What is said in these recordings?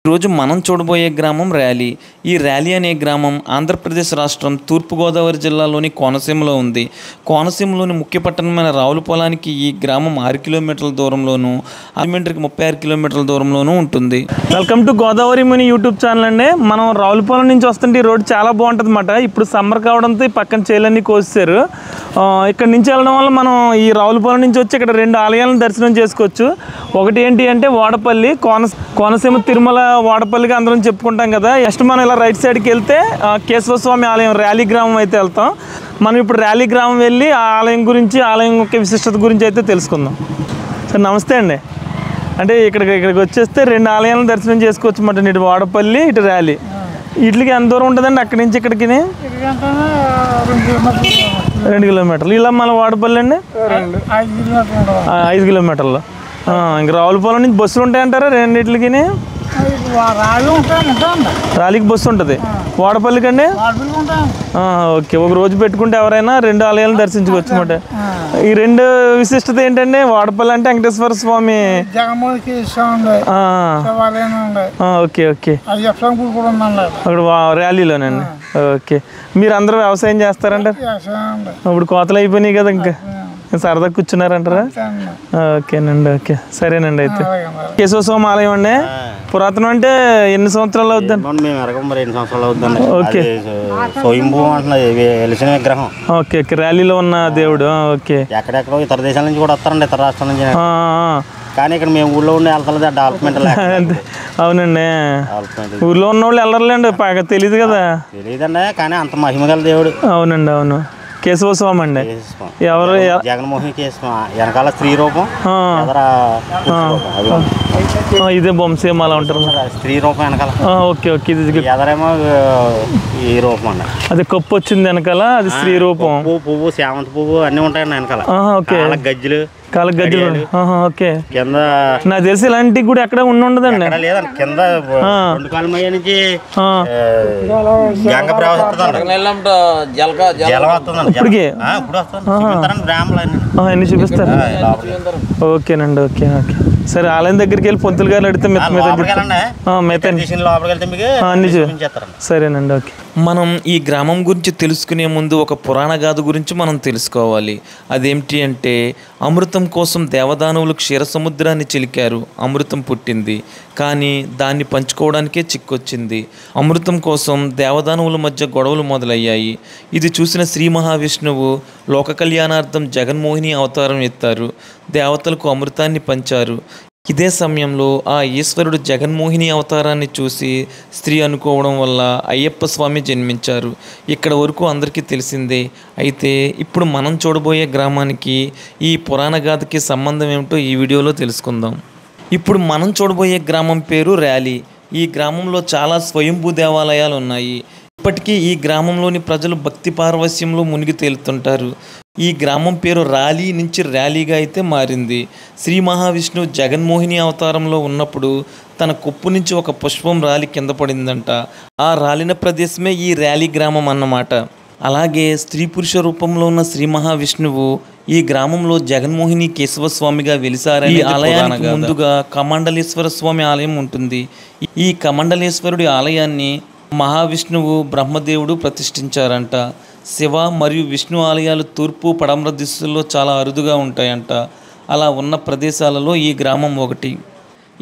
రోజు మనం చూడబోయే గ్రామం ర్యాలీ. ఈ ర్యాలీ అనే గ్రామం ఆంధ్రప్రదేశ్ రాష్ట్రం తూర్పుగోదావరి జిల్లాలోని కోనసీమలో ఉంది. కోనసీమలోని ముఖ్య పట్టణమైన రావులపొలానికి ఈ గ్రామం 6 కిలోమీటర్ల దూరంలోను, రాజమండ్రికి 36 కిలోమీటర్ల దూరంలోనూ ఉంటుంది. Welcome to Godavari Muni YouTube channel అండి. మనం రావులపొలం నుంచి వస్తుంటే ఈ రోడ్డు చాలా బాగుంటుంది అన్నమాట. ఇప్పుడు సమ్మర్ కావడంతో ఈ పక్కన చేలన్నీ కోసారు. ఇక్కడ నుంచి వెళ్ళడం వల్ల మనం ఈ రావులపొలం నుంచి వచ్చి ఇక్కడ 2 ఆలయాలను దర్శనం చేసుకోవచ్చు. ఒకటి ఏంటి అంటే వాడపల్లి, కోనసీమ తిరుమల వాడపల్లికి అందరం చెప్పుకుంటాం కదా. నెక్స్ట్ మనం ఇలా రైట్ సైడ్కి వెళ్తే కేశవస్వామి ఆలయం ర్యాలీ గ్రామం అయితే వెళ్తాం. మనం ఇప్పుడు ర్యాలీ గ్రామం వెళ్ళి ఆ ఆలయం గురించి, ఆలయం యొక్క విశిష్టత గురించి అయితే తెలుసుకుందాం. సార్ నమస్తే అండి. అంటే ఇక్కడికి వచ్చేస్తే 2 ఆలయాలను దర్శనం చేసుకోవచ్చు అన్నమాట. ఇటు వాడపల్లి, ఇటు ర్యాలీ. వీటికి ఎంత దూరం ఉంటుందండి అక్కడి నుంచి ఇక్కడికి? 2 కిలోమీటర్లు. ఇలా మన వాడపల్లి అండి 5 కిలోమీటర్లు. ఇంక రావులపొలం నుంచి బస్సులు ఉంటాయంటారా రెండింటికి? ర్యాలీకి బస్సు ఉంటుంది. వాడపల్లికి అండి ఓకే. ఒక రోజు పెట్టుకుంటే ఎవరైనా 2 ఆలయాలను దర్శించుకోవచ్చు అన్నమాట. ఈ 2 విశిష్టత ఏంటంటే, వాడపల్లి అంటే వెంకటేశ్వర స్వామి, ఓకే ఓకే, అక్కడ ర్యాలీలోనండి. ఓకే. మీరు అందరూ వ్యవసాయం చేస్తారంట? ఇప్పుడు కోతలు అయిపోయినాయి కదా, ఇంకా సరదా కూర్చున్నారంటారా? ఓకేనండి. ఓకే, సరేనండి. అయితే కేశవస్వామి ఆలయం అండి పురాతనం అంటే ఎన్ని సంవత్సరాలు అవుద్దండి? Okay okay okay. ర్యాలీలో ఉన్న దేవుడు. ఓకే. ఎక్కడెక్కడో ఇతర దేశాల నుంచి కూడా వస్తారండి, ఇతర రాష్ట్రాల నుంచి. కానీ ఇక్కడ మేము ఊళ్ళో ఉండి వెళ్తాం డెవలప్మెంట్. అవునండి, ఊర్లో ఉన్న వాళ్ళు వెళ్ళర్లేండి, బాగా తెలియదు కదా. తెలియదండి, కానీ అంత మహిమ గల దేవుడు. అవునండి, అవును. కేశవస్వామి అండి. ఎవరు? జగన్మోహన్ కేశవ. వెనకాల స్త్రీ రూపం, ఇదే బొమ్మ అలా ఉంటారు. స్త్రీ రూపం వెనకాల. Okay okay. ఇది ఎదరేమో ఈ రూపం అండి. అది కప్పు వచ్చింది వెనకాల, అది స్త్రీ రూపం. పువ్వు, సేవంతి పువ్వు అన్ని ఉంటాయండి వెనకాల. ఓకే. గజ్జలు, కాళ్ళ గజ్జలు. ఓకే. కింద నాకు తెలిసి ఇలాంటివి కూడా ఎక్కడ ఉండదండి. లేదండి, కింద 2 కాళ్ళ మధ్య నుంచి గంగ ప్రవహిస్తుంది. ఇప్పటికి అన్ని చూపిస్తారు. ఓకేనండి. Okay okay. సరే, ఆలయం దగ్గరికి వెళ్ళి పొంతులు గారు అడిగితే సరేనండి. ఓకే. మనం ఈ గ్రామం గురించి తెలుసుకునే ముందు ఒక పురాణ గాథ గురించి మనం తెలుసుకోవాలి. అదేమిటి అంటే, అమృతం కోసం దేవదానవులు క్షీర సముద్రాన్ని చిలికారు. అమృతం పుట్టింది, కానీ దాన్ని పంచుకోవడానికే చిక్కొచ్చింది. అమృతం కోసం దేవదానవుల మధ్య గొడవలు మొదలయ్యాయి. ఇది చూసిన శ్రీ మహావిష్ణువు లోక కళ్యాణార్థం జగన్మోహిని అవతారం ఎత్తారు. దేవతలకు అమృతాన్ని పంచారు. ఇదే సమయంలో ఆ ఈశ్వరుడు జగన్మోహిని అవతారాన్ని చూసి స్త్రీ అనుకోవడం వల్ల అయ్యప్ప స్వామి జన్మించారు. ఇక్కడ వరకు అందరికీ తెలిసిందే. అయితే ఇప్పుడు మనం చూడబోయే గ్రామానికి ఈ పురాణ గాథకి సంబంధం ఏమిటో ఈ వీడియోలో తెలుసుకుందాం. ఇప్పుడు మనం చూడబోయే గ్రామం పేరు ర్యాలీ. ఈ గ్రామంలో చాలా స్వయంభూ దేవాలయాలు ఉన్నాయి. ఇప్పటికీ ఈ గ్రామంలోని ప్రజలు భక్తి పారవస్యంలో మునిగి తేలుతుంటారు. ఈ గ్రామం పేరు రాలీ నుంచి ర్యాలీగా అయితే మారింది. శ్రీ మహావిష్ణువు జగన్మోహిని అవతారంలో ఉన్నప్పుడు తన కొప్పు నుంచి ఒక పుష్పం రాలి కింద పడిందంట. ఆ రాలిన ప్రదేశమే ఈ ర్యాలీ గ్రామం అన్నమాట. అలాగే స్త్రీ పురుష రూపంలో ఉన్న శ్రీ మహావిష్ణువు ఈ గ్రామంలో జగన్మోహిని కేశవస్వామిగా వెలిసారని. ఈ ఆలయానికి ముందుగా కమండలేశ్వర స్వామి ఆలయం ఉంటుంది. ఈ కమండలేశ్వరుడి ఆలయాన్ని మహావిష్ణువు బ్రహ్మదేవుడు ప్రతిష్ఠించారంట. శివ మరియు విష్ణు ఆలయాలు తూర్పు పడమర దిశల్లో చాలా అరుదుగా ఉంటాయంట. అలా ఉన్న ప్రదేశాలలో ఈ గ్రామం ఒకటి.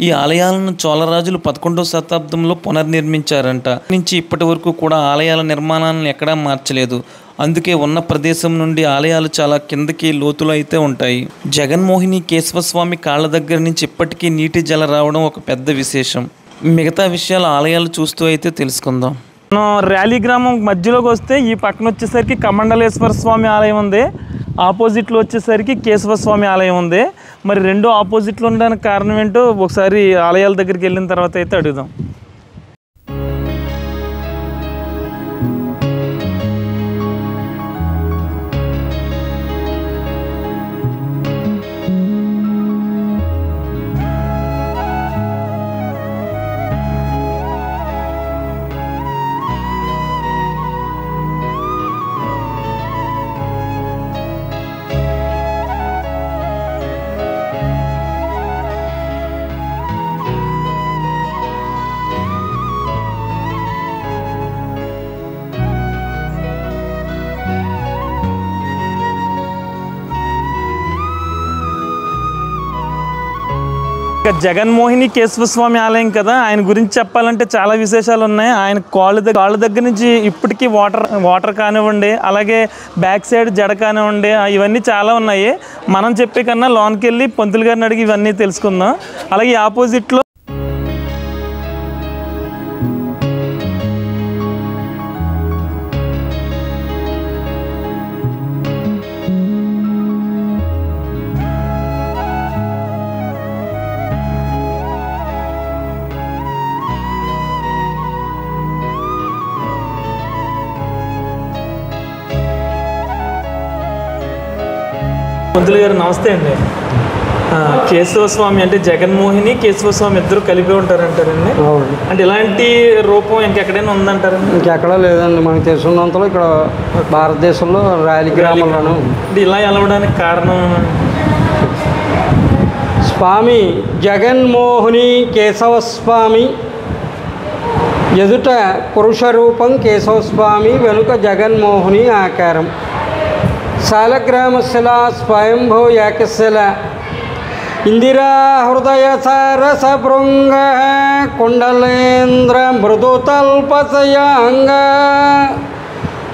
ఈ ఆలయాలను చోళరాజులు 11వ శతాబ్దంలో పునర్నిర్మించారంట. నుంచి ఇప్పటి వరకు కూడా ఆలయాల నిర్మాణాలను ఎక్కడా మార్చలేదు. అందుకే ఉన్న ప్రదేశం నుండి ఆలయాలు చాలా కిందకి లోతులో అయితే ఉంటాయి. జగన్మోహిని కేశవస్వామి కాళ్ళ దగ్గర నుంచి ఇప్పటికీ నీటి జల రావడం ఒక పెద్ద విశేషం. మిగతా విషయాలు ఆలయాలు చూస్తూ అయితే తెలుసుకుందాం. మనం ర్యాలీ గ్రామం మధ్యలోకి వస్తే ఈ పక్కన వచ్చేసరికి కమండలేశ్వర స్వామి ఆలయం ఉంది. ఆపోజిట్లో వచ్చేసరికి కేశవస్వామి ఆలయం ఉంది. మరి 2 ఆపోజిట్లో ఉండడానికి కారణం ఏంటో ఒకసారి ఆలయాల దగ్గరికి వెళ్ళిన తర్వాత అయితే అడుగుదాం. జగన్మోహిని కేశవస్వామి ఆలయం కదా, ఆయన గురించి చెప్పాలంటే చాలా విశేషాలు ఉన్నాయి. ఆయన కాళ్ళ దగ్గర నుంచి ఇప్పటికీ వాటర్ కానివ్వండి, అలాగే బ్యాక్ సైడ్ జడ కానివ్వండి, ఇవన్నీ చాలా ఉన్నాయి. మనం చెప్పే కన్నా లోన్కి వెళ్ళి పంతులు గారిని అడిగి ఇవన్నీ తెలుసుకుందాం. అలాగే ఆపోజిట్లో పంతులు గారు నమస్తే అండి. కేశవస్వామి అంటే జగన్మోహిని కేశవస్వామి ఇద్దరు కలిపి ఉంటారంటారండి. అంటే ఇలాంటి రూపం ఇంకెక్కడైనా ఉందంటారండి? ఇంకెక్కడా లేదండి, మనకు తెలిసినంతలో ఇక్కడ భారతదేశంలో ర్యాలీ గ్రామంలోనూ. అంటే ఇలా ఎలవడానికి కారణం? స్వామి జగన్మోహిని కేశవస్వామి ఎదుట పురుష రూపం కేశవస్వామి, వెనుక జగన్మోహిని ఆకారం. శాలగ్రామశిల స్వయంభూ ఏకశిల ఇందిరా హృదయ సరస భృంగ కుండలేంద్ర మృదుతల్పసయాంగ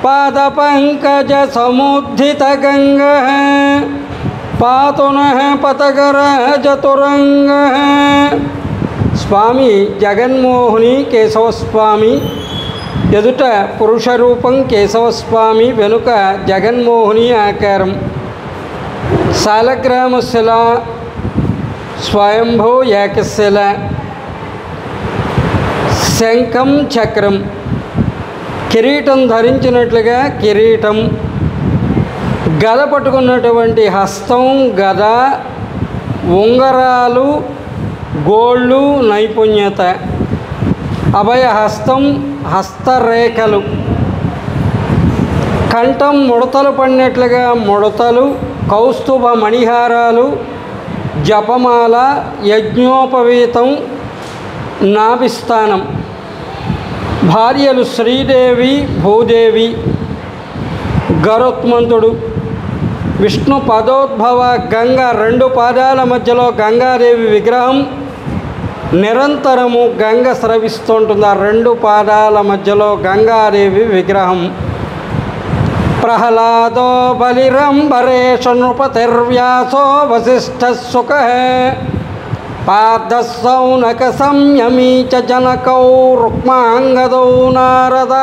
పాద పంకజ సముద్ధిత గంగ పాతున పతగర చతురంగ. స్వామి జగన్మోహిని కేశవస్వామి ఎదుట పురుష రూపం కేశవస్వామి, వెనుక జగన్మోహిని ఆకారం. శాలగ్రామశిల స్వయంభూ ఏకశిల శంఖం చక్రం, కిరీటం ధరించినట్లుగా కిరీటం, గద పట్టుకున్నటువంటి హస్తం గద, ఉంగరాలు గోళ్ళు నైపుణ్యత, అభయహస్తం హస్తరేఖలు, కంఠం ముడతలు పడినట్లుగా ముడతలు, కౌస్తుభ మణిహారాలు, జపమాల, యజ్ఞోపవీతం, నాభిస్థానం. భార్యలు శ్రీదేవి భూదేవి, గరుత్మంతుడు, విష్ణు పదోద్భవ గంగ, రెండు పాదాల మధ్యలో గంగాదేవి విగ్రహం, నిరంతరము గంగ స్రవిస్తుంటుంది. ఆ రెండు పాదాల మధ్యలో గంగాదేవి విగ్రహం. ప్రహ్లాదో బలిరంబరేష నృపతిర్వ్యాసో వసిష్ఠ సుఖ పార్థ సౌనక సంయమీ చ జనకౌ రుక్మాంగదౌ నారద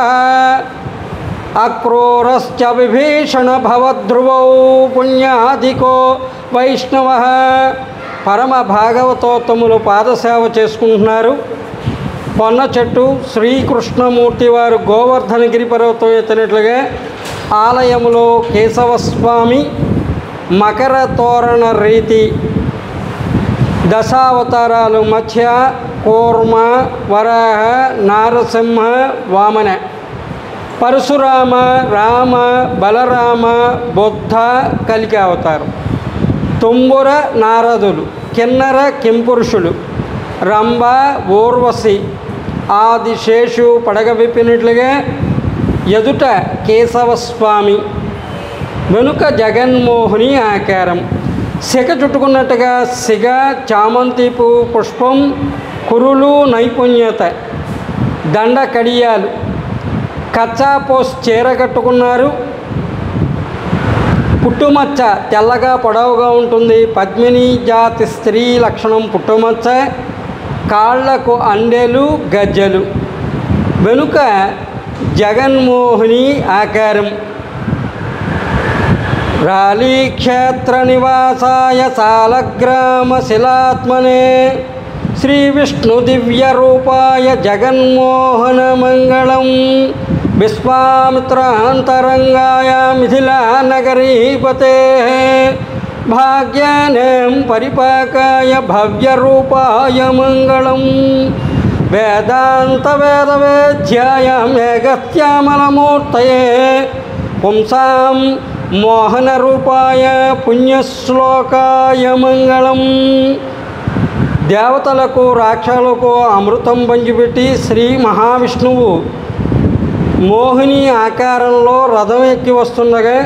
అక్రూరశ్చ విభీషణ భవధ్రువౌ పుణ్యాధికో వైష్ణవ. పరమ భాగవతోత్తములు పాదసేవ చేసుకుంటున్నారు. పొన్న చెట్టు శ్రీకృష్ణమూర్తి వారు గోవర్ధనగిరి పర్వతం ఎత్తినట్లుగా ఆలయములో కేశవస్వామి మకర తోరణ రీతి దశావతారాలు మత్స్య కూర్మ వరాహ నారసింహ వామన, పరశురామ రామ బలరామ బుద్ధ కలికి అవతారం. తుంబుర నారదులు, కిన్నర కింపురుషులు, రంభ ఊర్వశి, ఆదిశేషు పడగ విప్పినట్లుగా ఎదుట కేశవస్వామి, వెనుక జగన్మోహిని ఆకారం. సిగ చుట్టుకున్నట్టుగా సిగ, చామంతి పువ్వు పుష్పం, కురులు నైపుణ్యత, దండ కడియాలు, కచ్చాపోస్ చీర కట్టుకున్నారు. పుట్టుమచ్చ తెల్లగా పొడవుగా ఉంటుంది. పద్మిని జాతి స్త్రీ లక్షణం పుట్టుమచ్చ, కాళ్లకు అండెలు గజ్జలు, వెనుక జగన్మోహిని ఆకారం. రాళీ క్షేత్ర నివాసాయ సాలగ్రామ శిలాత్మనే శ్రీ విష్ణు దివ్య రూపాయ జగన్మోహన మంగళం. విశ్వామిత్రాంతరంగాయ మిథిలా నగరీపతే భాగ్యానం పరిపాకాయ భవ్యరూపాయ మంగళం. వేదాంత వేదవేద్యాయ మేఘత్యామలమూర్తయే పుంసాం మోహన రూపాయ పుణ్యశ్లోకాయ మంగళం. దేవతలకు రాక్షసులకు అమృతం పంచిపెట్టి శ్రీ మహావిష్ణువు మోహిని ఆకారంలో రథం ఎక్కి వస్తుండగా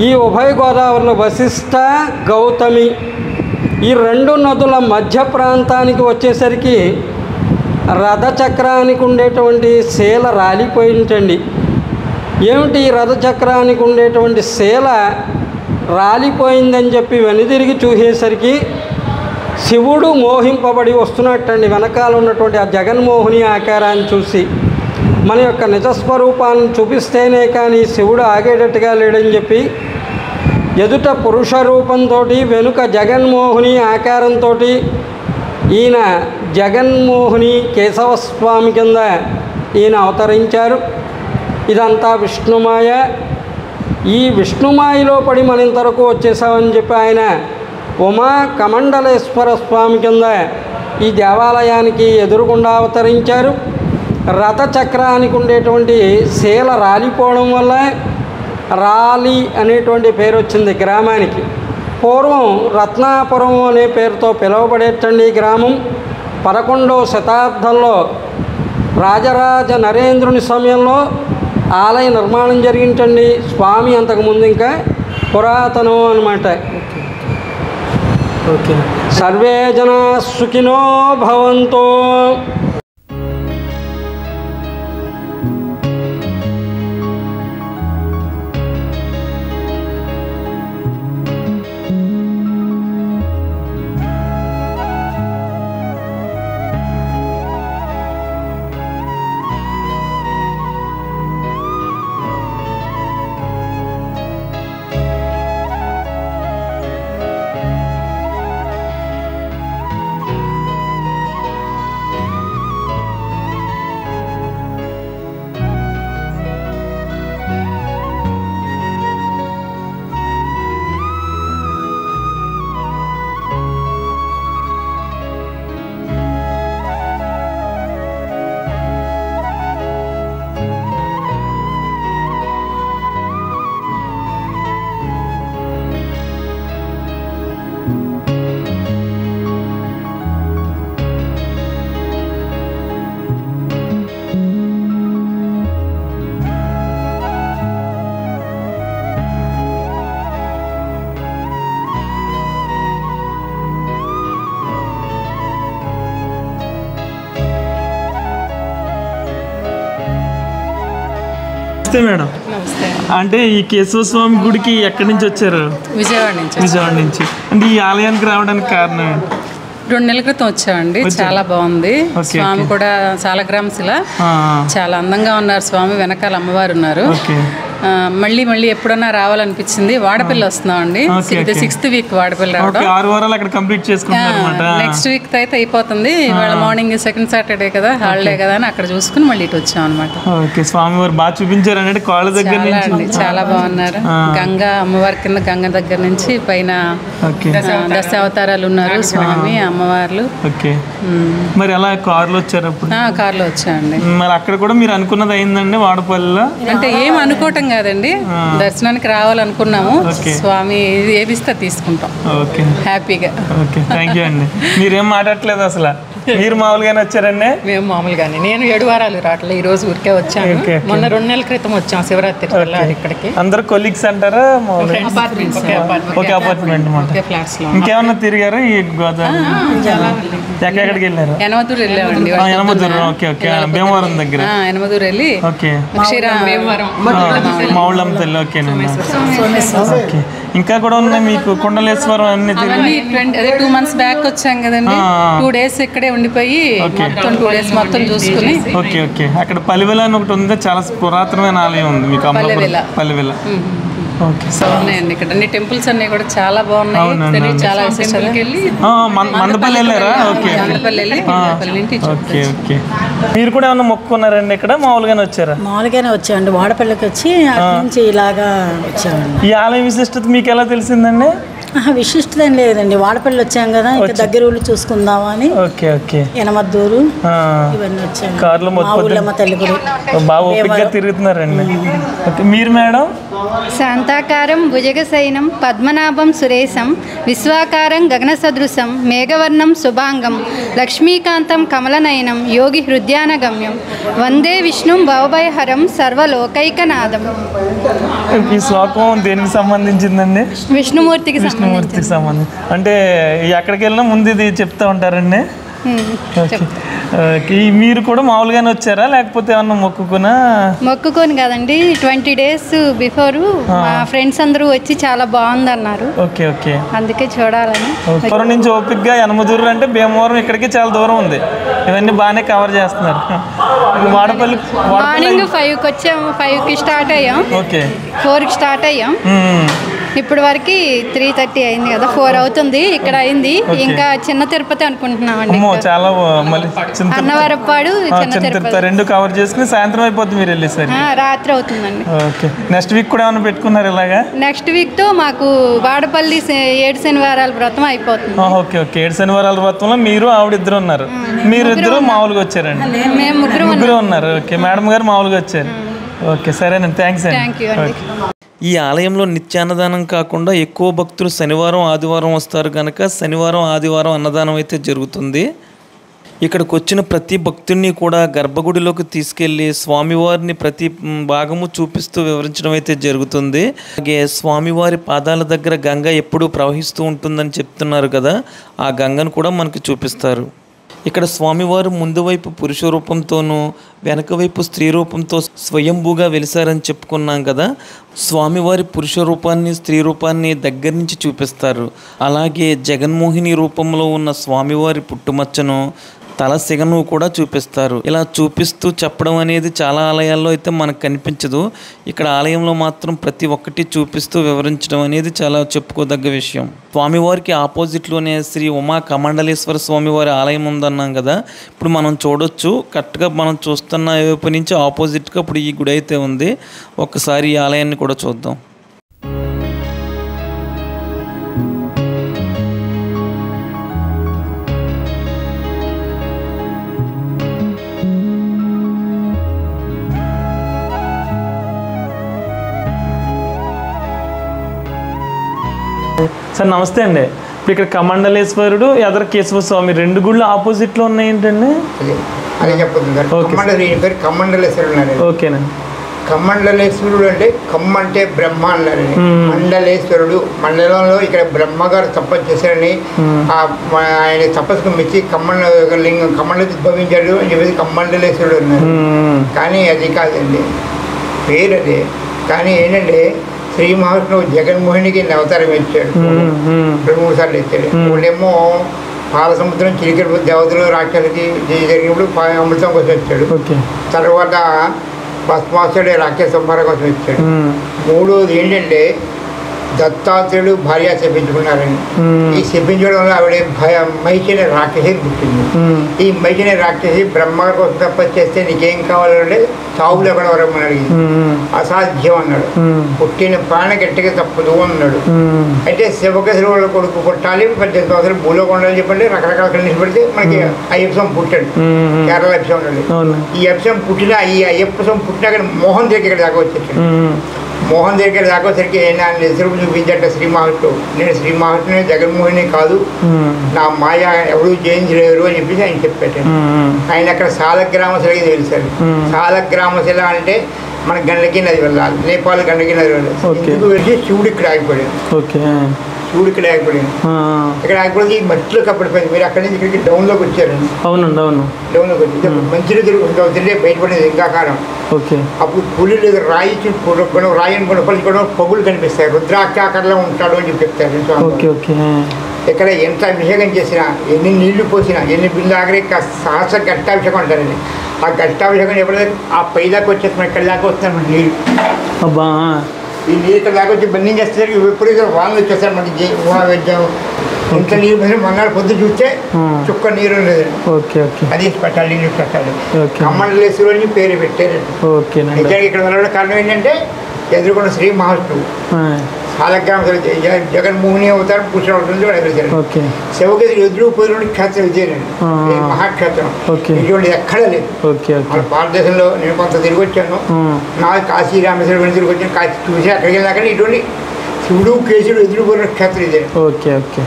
ఈ ఉభయ గోదావరిలో వశిష్ఠ గౌతమి ఈ రెండు నదుల మధ్య ప్రాంతానికి వచ్చేసరికి రథచక్రానికి ఉండేటువంటి శీల రాలిపోయింటండి. ఏమిటి ఈ రథచక్రానికి ఉండేటువంటి శీల రాలిపోయిందని చెప్పి వెనుదిరిగి చూసేసరికి శివుడు మోహింపబడి వస్తున్నట్టండి. వెనకాల ఉన్నటువంటి ఆ జగన్మోహిని ఆకారాన్ని చూసి మన యొక్క నిజస్వరూపాన్ని చూపిస్తేనే కానీ శివుడు ఆగేటట్టుగా లేడని చెప్పి ఎదుట పురుష రూపంతో వెనుక జగన్మోహిని ఆకారంతో ఈయన జగన్మోహిని కేశవస్వామి కింద ఈయన అవతరించారు. ఇదంతా విష్ణుమాయ. ఈ విష్ణుమాయలో పడి మన ఇంతవరకు వచ్చేసామని చెప్పి ఆయన ఉమా కమండలేశ్వర స్వామి కింద ఈ దేవాలయానికి ఎదురుగుండా అవతరించారు. రథచక్రానికి ఉండేటువంటి శీల రాలిపోవడం వల్ల రాలి అనేటువంటి పేరు వచ్చింది గ్రామానికి. పూర్వం రత్నాపురం అనే పేరుతో పిలువబడేటండి ఈ గ్రామం. 11వ శతాబ్దంలో రాజరాజ నరేంద్రుని సమయంలో ఆలయ నిర్మాణం జరిగించండి. స్వామి అంతకుముందు ఇంకా పురాతనం అన్నమాట. ఓకే. సర్వే జనా సుఖినో భవంతు. నమస్తే మేడం. అంటే ఈ కేశవ స్వామి గుడికి ఎక్కడి నుంచి వచ్చారు? విజయవాడ నుంచి. అంటే ఈ ఆలయానికి రావడానికి కారణం ఏంటి? 2 నెలల క్రితం వచ్చామండి. చాలా బాగుంది. స్వామి కూడా చాలా గ్రామశిల, చాలా అందంగా ఉన్నారు స్వామి. వెనకాల అమ్మవారు ఉన్నారు. మళ్ళీ ఎప్పుడన్నా రావాలనిపించింది. వాడపల్లి వస్తున్నామండి. 6th వీక్ వాడపల్లి రావడం. 6 వారాలు అక్కడ కంప్లీట్ చేసుకుంటారన్నమాట. నెక్స్ట్ వీక్ అయితే అయిపోతుంది. ఇవాళ మార్నింగ్ సెకండ్ సాటర్డే కదా, హాలిడే కదా అని అక్కడ చూసుకుని మళ్ళీ ఇటు వచ్చాం అనమాట. ఓకే. స్వామి వారు బాగా చూపించారు అంటే కాళ్ళ దగ్గర నుంచి చాలా బాగున్నారు. గంగా అమ్మవారి కింద గంగ దగ్గర నుంచి పైన దశావతారాలు ఉన్నారు స్వామి అమ్మవార్లు. ఓకే. మరి అలా కార్లో వచ్చారు? అప్పుడు కార్లో వచ్చామండి. మరి అక్కడ కూడా మీరు అనుకున్నది అయిందండి వాడపల్లిలో? అంటే ఏం అనుకోవటం కాదండి, దర్శనానికి రావాలనుకున్నాము. స్వామి ఏదిస్తే తీసుకుంటాం హ్యాపీగా. ఓకే, థ్యాంక్ యూ అండి. మీరేం మాట్లాడట్లేదు అసలు? మీరు మామూలుగానే వచ్చారండి? మేము మామూలుగానే. నేను 7 వారాలు రావట్లేదు, ఈ రోజు ఊరికే వచ్చాను. మొన్న 2 నెలల క్రితం వచ్చాం శివరాత్రి ఇక్కడికి. అందరు కొలీగ్స్ అంటారా? ఓకే, అపార్ట్మెంట్ ఫ్లాట్స్ లో. ఇంకేమన్నా తిరిగారు ఈ గోదావరి? ఎక్కడికి వెళ్ళారు? యనమదూరు వెళ్ళామండి. యనమదూరు. Okay okay. భీమవరం దగ్గర యనమదూరు వెళ్ళి ఓకే మౌళ్ళమ్మ తల్లి. ఓకేనండి. ఓకే. ఇంకా కూడా ఉన్నాయి మీకు కుండలేశ్వరం అన్ని? 2 months బ్యాక్ వచ్చాం కదండి. 2 days ఇక్కడే ఉండిపోయి మొత్తం 2 days మొత్తం చూసుకుని. Okay okay. అక్కడ పల్లివెల అని ఒకటి ఉంది, చాలా పురాతనమైన ఆలయం ఉంది మీకు. పల్లివెల. ఓకే. ఉన్నాయండి ఇక్కడ అన్ని టెంపుల్స్ అన్ని కూడా చాలా బాగున్నాయి. చాలా మందపల్లి వెళ్ళారా? Okay okay okay. మీరు కూడా ఏమన్నా మొక్కుకున్నారండి ఇక్కడ? మామూలుగానే వచ్చారా? మామూలుగానే వచ్చామండి. వాడపల్లికి వచ్చి అక్కడి నుంచి ఇలాగా వచ్చామండి. ఈ ఆలయ విశిష్టత మీకు ఎలా తెలిసిందండి? విశిష్టత ఏం లేదండి, వాడపల్లి వచ్చాం కదా, ఇంకా దగ్గర ఊళ్ళు చూసుకుందామా అని. Okay okay. యనమద్దూరు ఇవన్నీ వచ్చాము. కార్లో మా ఊళ్ళమ్మ తల్లి గుడి. బాగా ఓపికగా తిరుగుతున్నారండి. ఓకే. మీరు మేడం? శాంతాకారం భుజగశయనం పద్మనాభం సురేశం విశ్వాకారం గగనసదృశం మేఘవర్ణం శుభాంగం లక్ష్మీకాంతం కమలనయనం యోగి హృదయానగమ్యం వందే విష్ణుం భవభయహరం సర్వలోకైకనాథం. ఈ శ్లోకం దేనికి సంబంధించిందండి? విష్ణుమూర్తికి సంబంధించి. అంటే ఎక్కడికి వెళ్ళినా ముందు ఇది చెప్తా ఉంటారండి. మీరు కూడా మామూలుగానే వచ్చారా లేకపోతే ఏమన్నా మొక్కుకొని కదండి? 20 days బిఫోర్ మా ఫ్రెండ్స్ అందరూ వచ్చి చాలా బాగుంది అన్నారు. ఓకే ఓకే, అందుకే చూడాలని. దూరం నుంచి ఓపిక్గా యనమదూరు అంటే భీమవరం ఇక్కడికి చాలా దూరం ఉంది, ఇవన్నీ బాగానే కవర్ చేస్తున్నారు. వాడపల్లి మార్నింగ్ 5కి వచ్చాము, 5కి స్టార్ట్ అయ్యాం. ఓకే, 4కి స్టార్ట్ అయ్యాం. ఇప్పుడు వరకు 3:30 అయింది కదా, 4 అవుతుంది. ఇక్కడ అయింది. ఇంకా చిన్న తిరుపతి అనుకుంటున్నామండి. చాలా అన్నవరపాడు చిన్న తిరుపతి రెండు కవర్ చేసుకుని సాయంత్రం అయిపోతుంది మీరు వెళ్ళేసరికి. రాత్రి అవుతుందండి. ఓకే, నెక్స్ట్ వీక్ కూడా ఏమైనా పెట్టుకున్నారు ఇలాగా? నెక్స్ట్ వీక్ తో మాకు వాడపల్లి 7 శనివారాల వ్రతం అయిపోతుంది. ఓకే ఓకే, 7 శనివారాల వ్రతంలో మీరు ఆవిడ ఇద్దరు ఉన్నారు. మీరు ఇద్దరు మామూలుగా వచ్చారండి? మేము ముగ్గురు ఉన్నారు. ఓకే, మేడం గారు మామూలుగా వచ్చారు. ఓకే, సరేనండి, థ్యాంక్స్ అండి. ఈ ఆలయంలో నిత్యాన్నదానం కాకుండా ఎక్కువ భక్తులు శనివారం ఆదివారం వస్తారు కనుక శనివారం ఆదివారం అన్నదానం అయితే జరుగుతుంది. ఇక్కడికి వచ్చిన ప్రతి భక్తుడిని కూడా గర్భగుడిలోకి తీసుకెళ్ళి స్వామివారిని ప్రతి భాగము చూపిస్తూ వివరించడం అయితే జరుగుతుంది. అలాగే స్వామివారి పాదాల దగ్గర గంగ ఎప్పుడూ ప్రవహిస్తూ ఉంటుందని చెప్తున్నారు కదా, ఆ గంగను కూడా మనకు చూపిస్తారు. ఇక్కడ స్వామివారు ముందు వైపు పురుష రూపంతోనూ వెనక వైపు స్త్రీ రూపంతో స్వయంభూగా వెలిసారని చెప్పుకున్నాం కదా. స్వామివారి పురుష రూపాన్ని స్త్రీ రూపాన్ని దగ్గర నుంచి చూపిస్తారు. అలాగే జగన్మోహిని రూపంలో ఉన్న స్వామివారి పుట్టుమచ్చను తల సిగను కూడా చూపిస్తారు. ఇలా చూపిస్తూ చెప్పడం అనేది చాలా ఆలయాల్లో అయితే మనకు కనిపించదు. ఇక్కడ ఆలయంలో మాత్రం ప్రతి ఒక్కటి చూపిస్తూ వివరించడం అనేది చాలా చెప్పుకోదగ్గ విషయం. స్వామివారికి ఆపోజిట్లోనే శ్రీ ఉమా కమండలేశ్వర స్వామివారి ఆలయం ఉందన్నాం కదా, ఇప్పుడు మనం చూడొచ్చు. కరెక్ట్గా మనం చూస్తున్న వైపు నుంచి ఆపోజిట్గా ఇప్పుడు ఈ గుడి అయితే ఉంది. ఒక్కసారి ఈ ఆలయాన్ని కూడా చూద్దాం. సార్ నమస్తే అండి. ఇప్పుడు ఇక్కడ కమండలేశ్వరుడు ఎదర కేశవ స్వామి రెండు గుళ్ళు ఆపోజిట్లో ఉన్నాయి ఏంటండి? అదే చెప్పొద్దు. కమండలేశ్వరుడు. ఓకేనండి. కమండలేశ్వరుడు అంటే కమ్మ అంటే బ్రహ్మ అన్నారని, మండలేశ్వరుడు మండలంలో ఇక్కడ బ్రహ్మగారు తపస్సు చేశారని, ఆయన తపస్సుకు మెచ్చి లింగం కమండ ఉద్భవించాడు అని చెప్పేసి కమండలేశ్వరుడు అన్నారు. కానీ అది కాదండి, పేరు అదే. కానీ ఏంటంటే శ్రీ మహావిష్ణువు జగన్మోహినికి అవతారం ఇచ్చాడు, 2-3 సార్లు ఇచ్చాడు. వాళ్ళేమో పాల సముద్రం చిలికలు దేవతలు రాక్షసులకి జరిగినప్పుడు అమృతం కోసం వచ్చాడు. తర్వాత భస్మాసుడు రాక్షస సంహారం కోసం వచ్చాడు. 3వది ఏంటంటే దత్తాత్రేయుడు భార్య శపించుకున్నారని. ఈ శపించడం వల్ల ఆవిడ మైచిన రాక్షసి పుట్టింది. ఈ మైచిన రాక్షసి బ్రహ్మ కోసం తపస్సు చేస్తే నీకేం కావాలంటే చావు లేకుండా వరమని అడిగింది. అసాధ్యం అన్నాడు. పుట్టిన ప్రాణ గట్టిగా తప్పదు అన్నాడు. అయితే శివకేశ్వరుల కొడుకు పుట్టాలి, 18 సంవత్సరాలు భూలోకి ఉండాలని చెప్పండి. రకరకాల కండిషన్ పెడితే మనకి అయ్యప్ప పుట్టాడు, కేరళ అయ్యప్ప ఉన్నాడు. ఈ అయ్యప్ప పుట్టిన అయ్యప్ప పుట్టినా కానీ మోహన్ దగ్గర ఇక్కడ దాకా వచ్చేసాడు. మోహన్ దగ్గర దాకా వచ్చరికి ఆయన నిజరూపం చూపించాట శ్రీ మహావిష్ణువు. నేను శ్రీ మహావిష్ణువు జగన్మోహిని కాదు, నా మాయ ఎవరు జయించలేరు అని చెప్పేసి ఆయన చెప్పాడు. ఆయన అక్కడ సాలగ్రామశిలకి తెలిసారు. సాలగ్రామశిల అంటే మన గండకి నది వెళ్ళాలి, నేపాల్ గండకి నది వెళ్ళాలి. వెళ్ళి శివుడు ఇక్కడ ఆగిపోయాడు. శివుడు ఇక్కడ ఆగిపోయాడు. ఇక్కడ ఆగిపోయి మట్టిలో కప్పడిపోయింది. మీరు అక్కడి నుంచి ఇక్కడికి డౌన్లోకి వచ్చారండి. అవునండి, అవును. డౌన్లోకి వచ్చి మంచిగా తిరిగి బయటపడేది ఇంకాకారం. అప్పుడు పులిలు రాయి రాయి అనుకున్న పగులు కనిపిస్తాయి. రుద్రాక్షాకారంలో ఉంటాడు అని చెప్పి చెప్తారు. ఇక్కడ ఎంత అభిషేకం చేసినా, ఎన్ని నీళ్లు పోసినా, ఎన్ని బిల్లు ఆఖరి సహస్ర ఘట్టాభిషేకం అంటారండి. ఆ ఘట్టాభిషేకం ఎప్పుడైతే ఆ పైదాకా వచ్చేస్తున్నాం, ఇక్కడ దాకా వస్తున్నాం నీళ్ళు. ఈ నీళ్ళు ఇక్కడ దాకా వచ్చి బండి చేసేసరికి ఎప్పుడైతే వాళ్ళు వచ్చేస్తారు మనకి ఇంత నీరు పోసిన మన్నాడు పొద్దు చూస్తే చుక్క నీరు ఉండేది. అది స్పెషాలిటీ నీళ్ళు పెట్టాలి. కమండలేశ్వరుడు అని పేరు పెట్టారు. ఇక్కడ వెళ్ళడం కారణం ఏంటంటే ఎదుర్కొన్న శ్రీ మహావిష్ణువు సాలగ్రామ జగన్మోహిని అవతారం పురుషుడు అవుతుంది కూడా ఎదురు ఓకే శివకేతుడు ఎదురు పోయిన క్షేత్రం ఇదేనండి మహాక్షేత్రం ఇటువంటి ఎక్కడ లేదు ఓకే ఓకే మన భారతదేశంలో నేను కొంత తిరిగి వచ్చాను నా కాశీ రామేశ్వరం తిరిగి వచ్చాను కాశీ చూసి అక్కడికి వెళ్ళాక ఇటువంటి శివుడు కేశుడు ఎదురుపోయిన క్షేత్రం ఇదే ఓకే ఓకే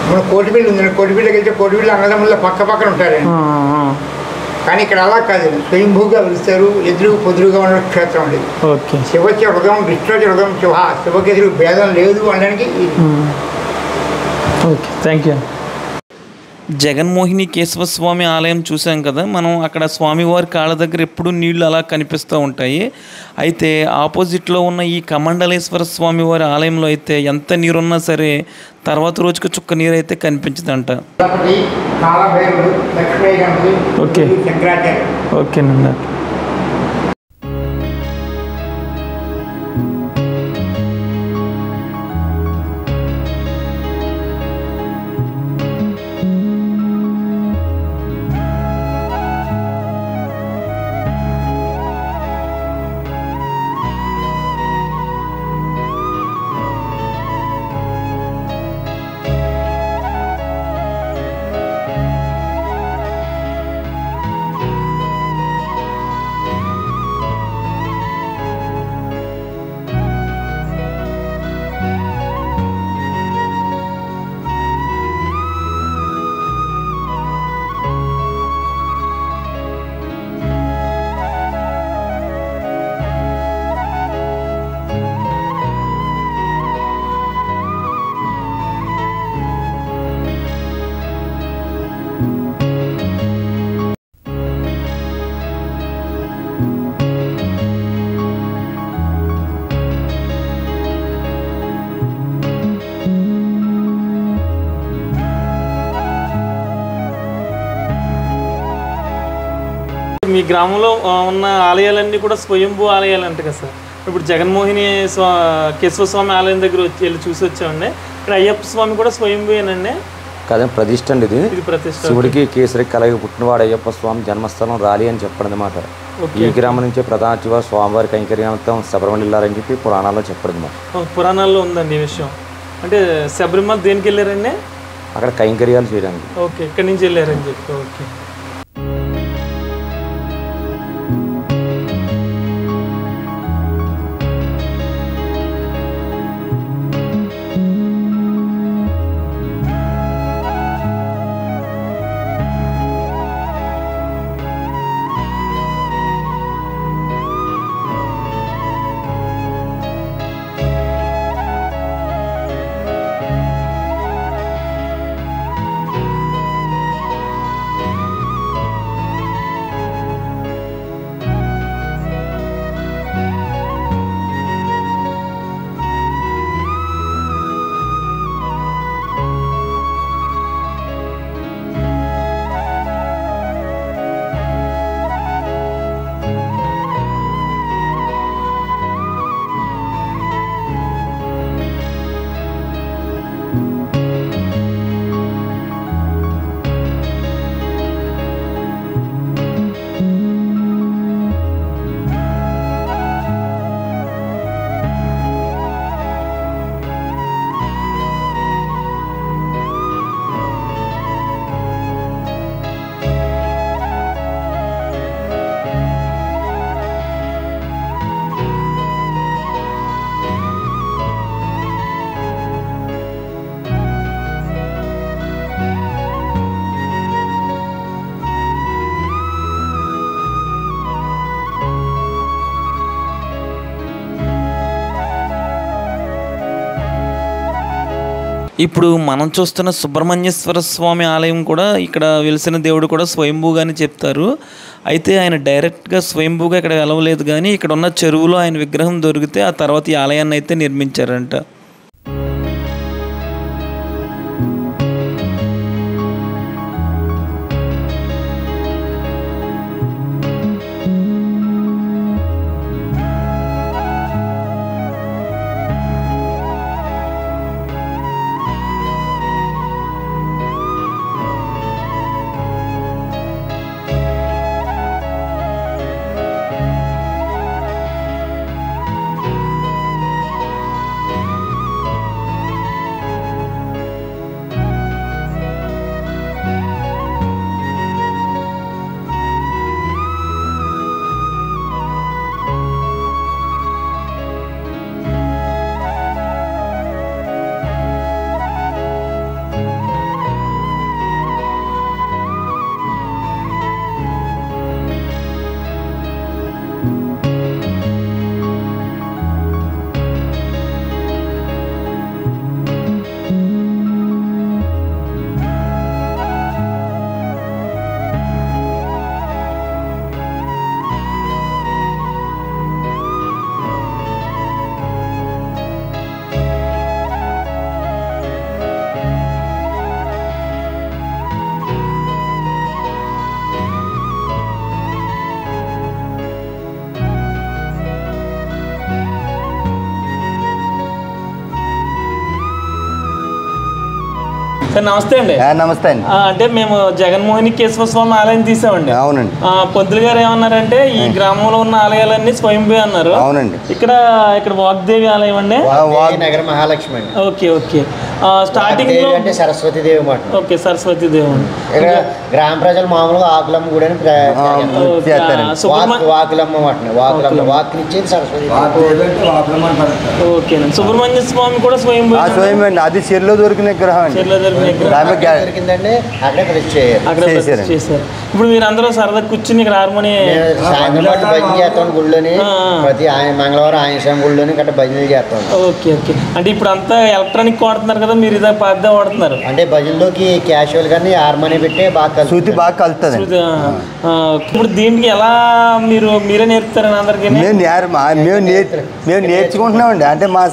మన కోటిపిల్లి ఉందండి కోటిపిల్లకి వెళ్తే కోటిపిల్లి అన్నదమ్ముల పక్క పక్కన ఉంటారండి కానీ ఇక్కడ అలా కాదు స్వయంభూగా పిలుస్తారు ఎదురు పొదురుగా ఉన్న క్షేత్రం అండి ఓకే శివకి హృదయం విష్ణుకి హృదయం శివకి ఎదురు భేదం లేదు అనడానికి okay thank you. Jaganmohini Keshavaswamy ఆలయం చూసాం కదా మనం. అక్కడ స్వామివారి కాళ్ళ దగ్గర ఎప్పుడూ నీళ్లు అలా కనిపిస్తూ ఉంటాయి. అయితే ఆపోజిట్లో ఉన్న ఈ కమండలేశ్వర స్వామివారి ఆలయంలో అయితే ఎంత నీరున్నా సరే తర్వాత రోజుకి చుక్క నీరు అయితే కనిపించదంట. ఓకే ఓకేనండి. మీ గ్రామంలో ఉన్న ఆలయాలన్నీ కూడా స్వయంభూ ఆలయాలు అంట కదా సార్. ఇప్పుడు జగన్మోహిని కేశవస్వామి ఆలయం దగ్గర వెళ్ళి చూసి వచ్చామండి. ఇక్కడ అయ్యప్ప స్వామి కూడా స్వయంభూయేనండి? కాదండి, ప్రతిష్ఠ అండి. ఇది ప్రతిష్ఠ. శివుడికి కేసరికి కలగి పుట్టినవాడు అయ్యప్ప స్వామి జన్మస్థలం రాలి అని చెప్పడం అనమాట. ఈ గ్రామం నుంచే ప్రధాన శివ స్వామివారి కైంకర్యార్థం శబరిమల వెళ్ళారని చెప్పి పురాణాల్లో చెప్పడం అనమాట. పురాణాల్లో ఉందండి ఈ విషయం. అంటే శబరిమల దేనికి వెళ్ళారండి? అక్కడ కైంకర్యాలు చేయడానికి. ఓకే, ఇక్కడి నుంచి వెళ్ళారని చెప్పి. ఓకే. ఇప్పుడు మనం చూస్తున్న సుబ్రహ్మణ్యేశ్వర స్వామి ఆలయం కూడా ఇక్కడ వెలిసిన దేవుడు కూడా స్వయంభూగానే చెప్తారు. అయితే ఆయన డైరెక్ట్గా స్వయంభూగా ఇక్కడ వెలవలేదు, కానీ ఇక్కడ ఉన్న చెరువులో ఆయన విగ్రహం దొరికితే ఆ తర్వాత ఈ ఆలయాన్ని అయితే నిర్మించారంట. సార్ నమస్తే అండి. నమస్తే అండి. అంటే మేము జగన్మోహిని కేశవ స్వామి ఆలయం తీసామండి. అవునండి. పంతులు గారు ఏమన్నారంటే ఈ గ్రామంలో ఉన్న ఆలయాలన్నీ స్వయంభూ అన్నారు. అవునండి. ఇక్కడ వాగ్దేవి ఆలయం అండి, నగర మహాలక్ష్మి అండి. Okay okay. స్టార్టింగ్ లో అంటే సరస్వతి దేవి మాట. ఓకే, సరస్వతి దేవి. ఇక్కడ గ్రామ ప్రజలు మామూలుగా ఆకులమ్మ గుడి అని వాకులమ్మ మాట. వాకులిచ్చేది సరస్వతి. ఓకే. సుబ్రహ్మణ్య స్వామి కూడా స్వయంభూ. అది చెరులో దొరికిన విగ్రహం. దొరికిందండి, అక్కడే ప్రతిష్ఠ చేశారు. ఇప్పుడు మీరు అందరూ సరదా కూర్చుని ఇక్కడ హార్మోని సాయంత్రం పాటు భజన చేస్తాం గుళ్ళోని. ప్రతి మంగళవారం ఆయన స్వామి గుళ్ళోని గట్రా భజనలు చేస్తాం. Okay okay. అంటే ఇప్పుడు అంతా ఎలక్ట్రానిక్ వాడుతున్నారు కదా, మీరు ఇదే పద్దా వాడుతున్నారు. అంటే భజనలోకి క్యాషువల్ కానీ హార్మోని పెట్టి బాగా బాగా కలుతుంది. ఇప్పుడు దీనికి ఎలా మీరే నేర్పుతారని అందరికీ? మేము నేర్చుకుంటున్నామండి. అంటే మా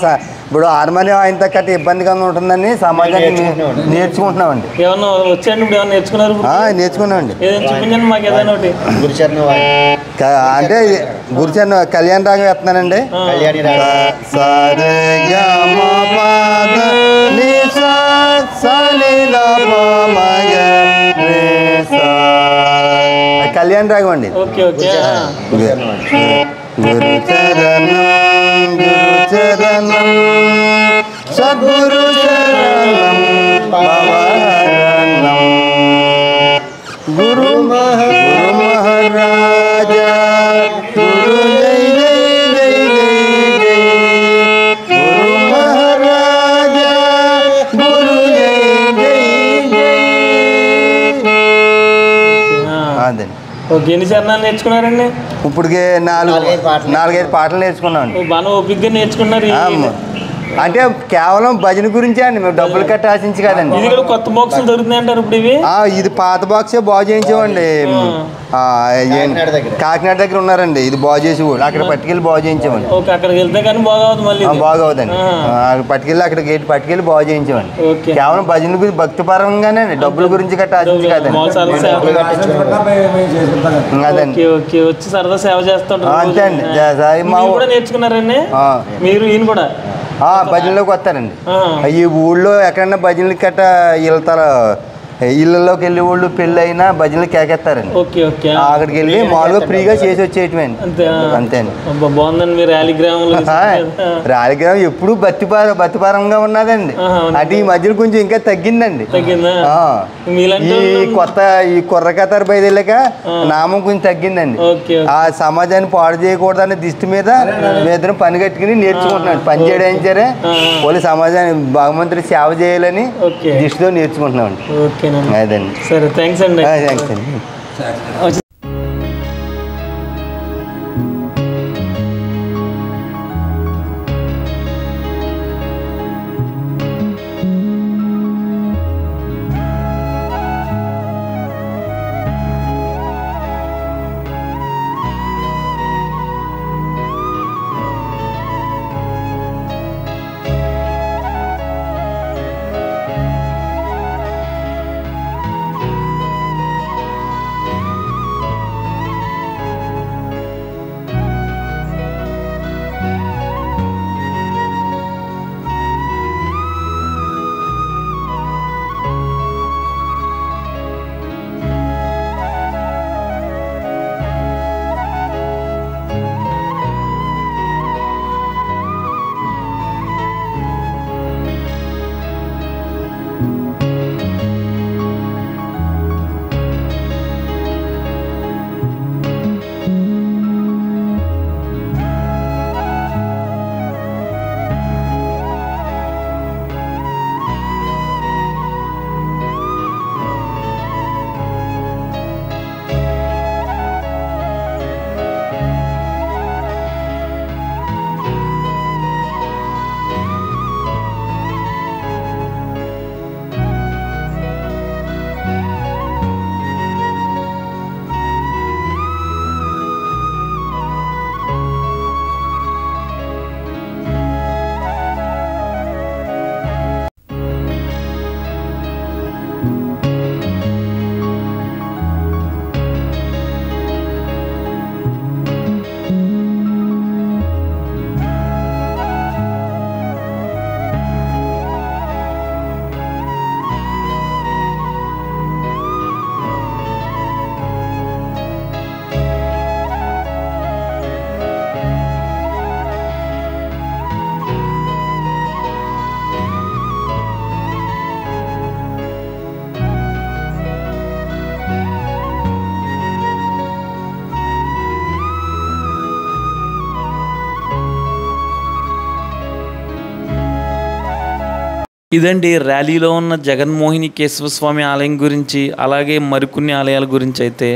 ఇప్పుడు హార్మోనియం ఆయన కట్ట ఇబ్బందిగా ఉంటుందని సమాజాన్ని నేర్చుకుంటున్నామండి. ఏమన్నా వచ్చాయండి? ఇప్పుడు ఏమన్నా నేర్చుకున్నారు? నేర్చుకున్నామండి. చూపించండి మాకు ఏదైనా ఒకటి. అంటే గురుచరణ కళ్యాణ రాగం వేస్తున్నానండి. కళ్యాణ రాగం అండి. Okay okay. గురుచరణం గురుచరణం సద్గురు శరణం పవహరణం గురు మహారాజా గురు జై జై జై జై జై గురు మహారాజా గురు జై జై జై. అదండి. ఓకే. ఎన్ని చరణాలు నేర్చుకున్నారండి? ఇప్పటికే 4-5 పాటలు నేర్చుకున్నాం. బాగా ఓపికగా నేర్చుకున్నారు. అంటే కేవలం భజన గురించే అండి, మేము డబ్బులు కట్టి ఆశించి కదండి. ఇది కూడా కొత్త బాక్సులు దొరుకుతున్నాయి అంటారు ఇప్పుడు ఇవి? ఇది పాత బాక్సే బాగు చేయించామండి. కాకినాడ దగ్గర ఉన్నారండి, ఇది బాగు చేసి అక్కడ పట్టుకెళ్ళి బాగు చేయించామండి. అక్కడికి వెళ్తే కానీ బాగవుతుంది, మళ్ళీ బాగవుదండి. పట్టుకెళ్ళి అక్కడికి పట్టుకెళ్ళి బాగు చేయించామండి. కేవలం భజన గురించి భక్తి పరంగానే డబ్బుల గురించి కట్టి ఆశించి కదండి. అదండి. వచ్చి సరదా సేవ చేస్తుంటారు అంతే అండి. నేర్చుకున్నారండి మీరు? ఈయన కూడా భజనలోకి వస్తారండి. ఈ ఊళ్ళో ఎక్కడన్నా భజనలకి గట్ట వెళ్తారు. ఇళ్ళలోకి వెళ్ళి వాళ్ళు పెళ్ళి అయినా భజనలు కేకేస్తారండి. అక్కడికి వెళ్ళి మామూలుగా ఫ్రీగా చేసి వచ్చేయటమేండి. అంతే అండి. బాగుందండి. మీరు రాలిగ్రామం ఎప్పుడు భక్తిపరంగా ఉన్నదండి. అంటే ఈ మధ్యలో కొంచెం ఇంకా తగ్గిందండి. ఈ కుర్రకతారు బయలుక నామం కొంచెం తగ్గిందండి. ఆ సమాజాన్ని పాడు చేయకూడదనే దిష్టి మీద మేమిద్దరం పని కట్టుకుని నేర్చుకుంటున్నాం. పని చేయడం సరే వాళ్ళు సమాజాన్ని భగవంతుడి సేవ చేయాలని దిష్టితో నేర్చుకుంటున్నామండి. అదండి. సరే, థ్యాంక్స్ అండి. థ్యాంక్స్ అండి. ఇదండి ర్యాలీలో ఉన్న జగన్మోహిని కేశవస్వామి ఆలయం గురించి, అలాగే మరికొన్ని ఆలయాల గురించి అయితే.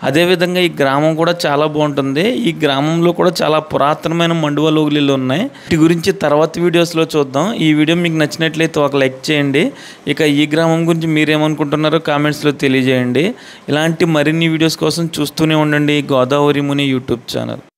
అదేవిధంగా ఈ గ్రామం కూడా చాలా బాగుంటుంది. ఈ గ్రామంలో కూడా చాలా పురాతనమైన మండువా లోగులు ఉన్నాయి. వీటి గురించి తర్వాత వీడియోస్లో చూద్దాం. ఈ వీడియో మీకు నచ్చినట్లయితే ఒక లైక్ చేయండి. ఇక ఈ గ్రామం గురించి మీరేమనుకుంటున్నారో కామెంట్స్లో తెలియజేయండి. ఇలాంటి మరిన్ని వీడియోస్ కోసం చూస్తూనే ఉండండి గోదావరి ముని యూట్యూబ్ ఛానల్.